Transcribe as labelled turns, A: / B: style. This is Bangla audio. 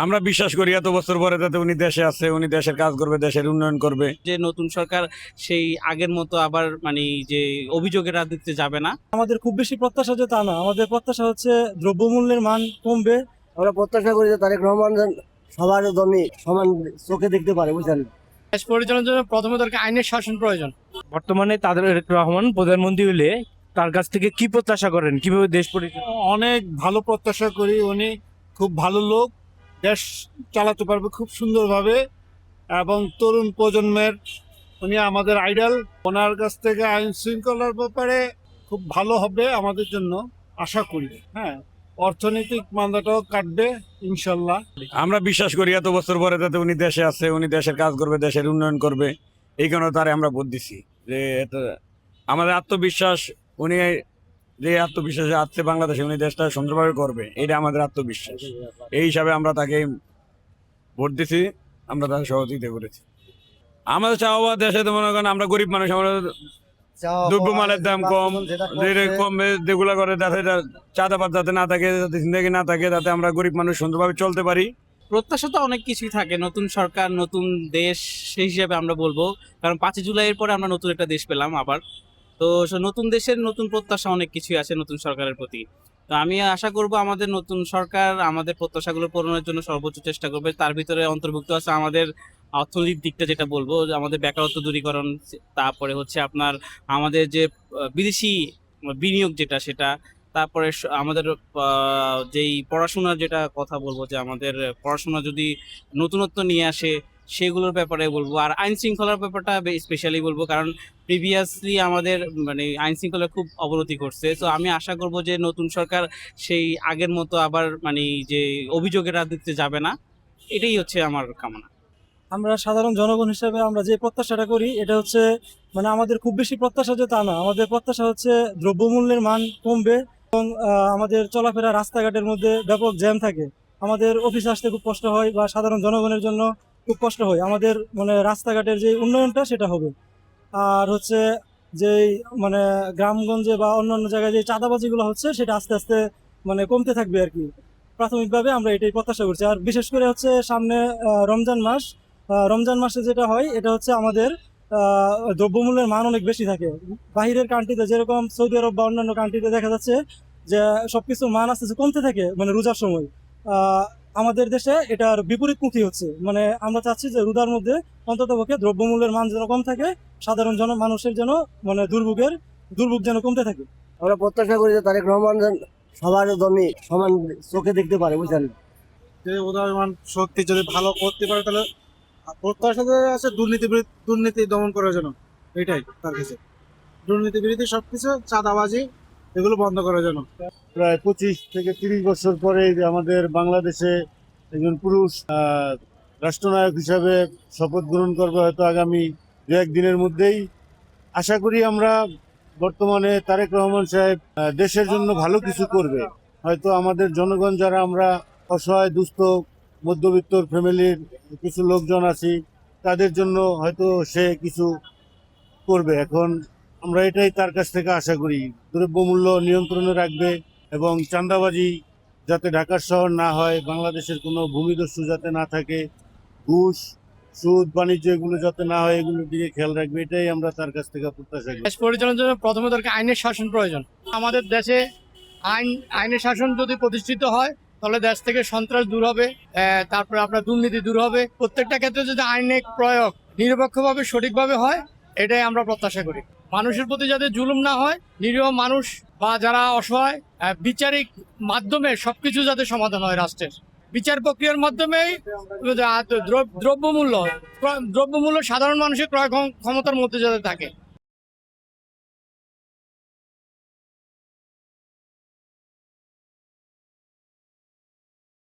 A: আমরা বিশ্বাস করি এত বছর পরে যাতে উনি দেশে আছে, উনি দেশের কাজ করবে, দেশের উন্নয়ন করবে।
B: যে নতুন সরকার সেই আগের মতো আবার মানে যে অভিযোগের রাজনীতিতে যাবে না।
C: আমাদের খুব বেশি প্রত্যাশা যে তা না, আমাদের প্রত্যাশা হচ্ছে দ্রব্যমূল্যের মান কমবে।
D: আমরা প্রত্যাশা করি যে তারেক রহমান যেন সবার জমি সমান চোখে দেখতে পারে, বুঝলেন।
E: দেশ পরিচালনার জন্য প্রথমে দরকার আইনের শাসন প্রয়োজন।
F: বর্তমানে তারেক রহমান প্রধানমন্ত্রী হলে তার কাছ থেকে কি প্রত্যাশা করেন, কিভাবে দেশ পরিচালনা?
G: অনেক ভালো প্রত্যাশা করি। উনি খুব ভালো লোক, দেশ চালাতে পারবে খুব সুন্দরভাবে এবং তরুণ প্রজন্মের উনি আমাদের আইডল। ওনার কাছ থেকে আইন শৃঙ্খলার ব্যাপারে খুব ভালো হবে আমাদের জন্য, আশা করি। হ্যাঁ, অর্থনৈতিক মান্দাটাও কাটবে ইনশাল্লাহ।
A: আমরা বিশ্বাস করি এত বছর পরে যাতে উনি দেশে আছে, উনি দেশের কাজ করবে, দেশের উন্নয়ন করবে। এই কারণে তারে আমরা ভোট দিছি। যে আমাদের আত্মবিশ্বাস, উনি যে আত্মবিশ্বাসে আছে বাংলাদেশে উনি দেশটা সুন্দরভাবে করবে, এটা আমাদের আত্মবিশ্বাস। এই হিসাবে আমরা তাকে ভোট দিছি, আমরা তাকে সহযোগিতা করেছি। আমাদের চাওয়া দেশে তো মনে করেন আমরা গরিব মানুষ, আমাদের দ্রব্যমালের দাম কম, যেগুলো করে যাতে চাঁদাবাদ যাতে না থাকে, যাতে জিন্দগি না থাকে, যাতে আমরা গরিব মানুষ সুন্দরভাবে চলতে পারি।
B: প্রত্যাশা তো অনেক কিছুই থাকে, নতুন সরকার নতুন দেশ সেই হিসাবে আমরা বলবো। কারণ 5 জুলাইয়ের পরে আমরা নতুন একটা দেশ পেলাম আবার। তো নতুন দেশের নতুন প্রত্যাশা অনেক কিছুই আছে নতুন সরকারের প্রতি। তো আমি আশা করব আমাদের নতুন সরকার আমাদের প্রত্যাশাগুলো পূরণের জন্য সর্বোচ্চ চেষ্টা করবে। তার ভিতরে অন্তর্ভুক্ত আছে আমাদের অর্থনৈতিক দিকটা, যেটা বলবো যে আমাদের বেকারত্ব দূরীকরণ, তারপরে হচ্ছে আপনার আমাদের যে বিদেশি বিনিয়োগ যেটা সেটা, তারপরে আমাদের যেই পড়াশোনার যেটা কথা বলবো যে আমাদের পড়াশোনা যদি নতুনত্ব নিয়ে আসে সেগুলোর ব্যাপারে বলবো। আর আইন শৃঙ্খলার ব্যাপারটা স্পেশালি বলবো, কারণ প্রিভিয়াসলি আমাদের মানে আইন শৃঙ্খলা খুব অবনতি করছে। তো আমি আশা করব যে নতুন সরকার সেই আগের মতো আবার মানে যে অভিযোগের রাজনীতিতে যাবে না, এটাই হচ্ছে আমার কামনা।
C: আমরা সাধারণ জনগণ হিসেবে আমরা যে প্রত্যাশাটা করি এটা হচ্ছে, মানে আমাদের খুব বেশি প্রত্যাশা যে তা না, আমাদের প্রত্যাশা হচ্ছে দ্রব্যমূল্যের মান কমবে এবং আমাদের চলাফেরা রাস্তাঘাটের মধ্যে ব্যাপক জ্যাম থাকে, আমাদের অফিসে আসতে খুব কষ্ট হয় বা সাধারণ জনগণের জন্য খুব কষ্ট হয়। আমাদের মানে রাস্তাঘাটের যে উন্নয়নটা সেটা হবে। আর হচ্ছে যেই মানে গ্রামগঞ্জে বা অন্যান্য জায়গায় যে চাঁদাবাজিগুলো হচ্ছে সেটা আস্তে আস্তে মানে কমতে থাকবে আর কি। প্রাথমিকভাবে আমরা এটাই প্রত্যাশা করছি। আর বিশেষ করে হচ্ছে সামনে রমজান মাস, রমজান মাসে যেটা হয় এটা হচ্ছে আমাদের দ্রব্যমূল্যের মান অনেক বেশি থাকে। বাহিরের কান্ট্রিতে যেরকম সৌদি আরব বা অন্যান্য কান্ট্রিতে দেখা যাচ্ছে যে সবকিছুর মান আস্তে আস্তে কমতে থাকে মানে রোজার সময়। আমাদের দেশে এটার বিপরীতমুখী হচ্ছে। মানে আমরা চাচ্ছি যে রোজার মধ্যে অন্ততপক্ষে দ্রব্যমূল্যের মান যেন কম থাকে, সাধারণ মানুষের যেন মানে দুর্ভোগ যেন কমতে থাকে।
D: আমরা প্রত্যাশা করি যে তারেক রহমান যেন সবার জমি সমান চোখে দেখতে পারে, বুঝলেন।
G: যে উদয়মান শক্তি যদি ভালো করতে পারে তাহলে প্রত্যাশা আছে দুর্নীতি দমন করার জন্য। এটাই তার কাছে দুর্নীতি বিরোধী সবকিছু, চাঁদাবাজি এগুলো বন্ধ করার জন্য।
H: প্রায় 25 থেকে 30 বছর পরে যে আমাদের বাংলাদেশে একজন পুরুষ রাষ্ট্রনায়ক হিসাবে শপথ গ্রহণ করবে হয়তো আগামী 1 দিনের মধ্যেই। আশা করি আমরা বর্তমানে তারেক রহমান সাহেব দেশের জন্য ভালো কিছু করবে। হয়তো আমাদের জনগণ যারা আমরা অসহায় দুস্থ মধ্যবিত্ত ফ্যামিলির কিছু লোকজন আছি তাদের জন্য হয়তো সে কিছু করবে। এখন আমরা এটাই তার কাছ থেকে আশা করি, দ্রব্যমূল্য নিয়ন্ত্রণে রাখবে এবং চাঁদাবাজি যাতে ঢাকার শহর না হয়, বাংলাদেশের কোনো ভূমিদস্যু যাতে না থাকে, ঘুষ সুদ বাণিজ্য এগুলো যাতে না হয়, এগুলোর দিকে খেয়াল রাখবে। এটাই আমরা তার কাছ থেকে প্রত্যাশা করি।
E: দেশ পরিচালনার জন্য প্রথমে দরকার আইনের শাসন প্রয়োজন। আমাদের দেশে আইনের শাসন যদি প্রতিষ্ঠিত হয় তাহলে দেশ থেকে সন্ত্রাস দূর হবে, তারপরে আপনার দুর্নীতি দূর হবে। প্রত্যেকটা ক্ষেত্রে যদি আইনের প্রয়োগ নিরপেক্ষভাবে সঠিকভাবে হয়, এটাই আমরা প্রত্যাশা করি। মানুষের প্রতি যাতে জুলুম না হয়, নিরীহ মানুষ বা যারা অসহায়, বিচারিক মাধ্যমে সবকিছু যাতে সমাধান হয় রাষ্ট্রের। বিচার প্রক্রিয়ার মাধ্যমেই দ্রব্যমূল্য সাধারণ মানুষের ক্রয় ক্ষমতার মধ্যে যাতে থাকে।